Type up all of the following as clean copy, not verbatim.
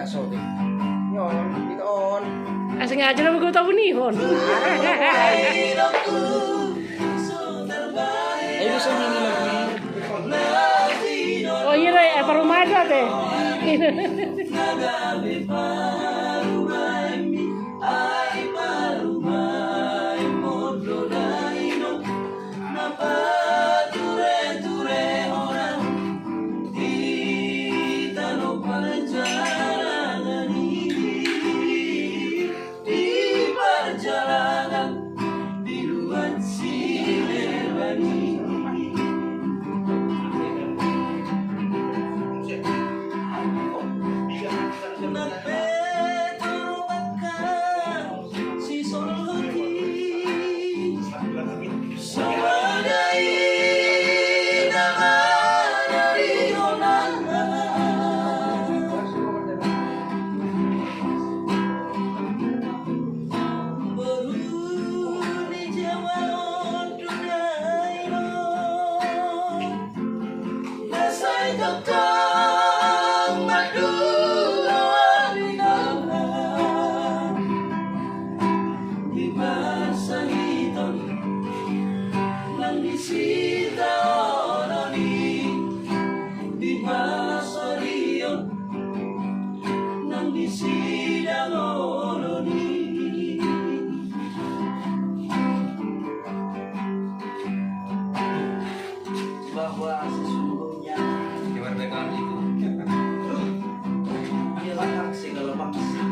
aso deh. Nyon, on. Asing aja nama gue tahu nih, Hon. Ayo bisa nyanyi lagi. Oh iya, Ray, apa rumah ada teh? Bahwa sesungguhnya Kemerdekaan itu ialah hak segala bangsa.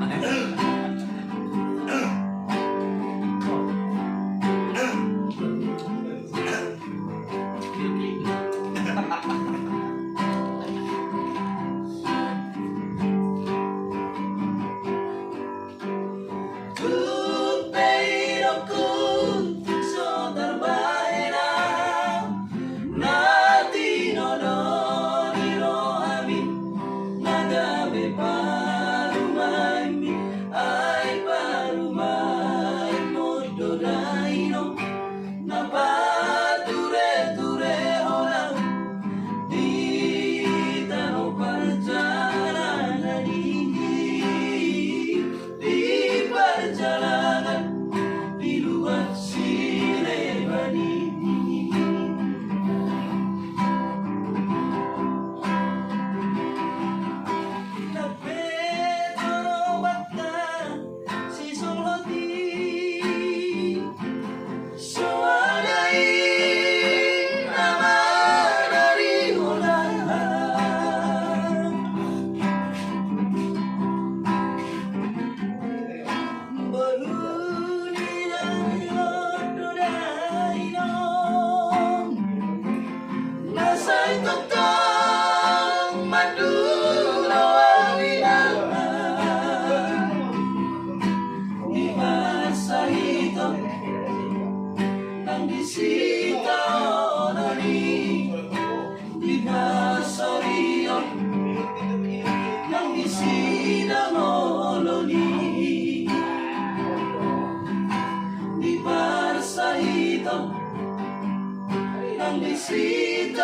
Sita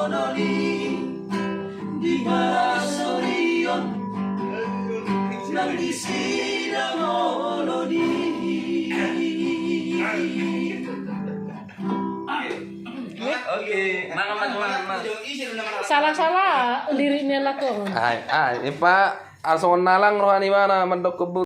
onoli di basorion nang disidang onoli. oke. Salah-salah liriknya lah kok. Ini Pak Arsonalang rohani mana mendok kebun.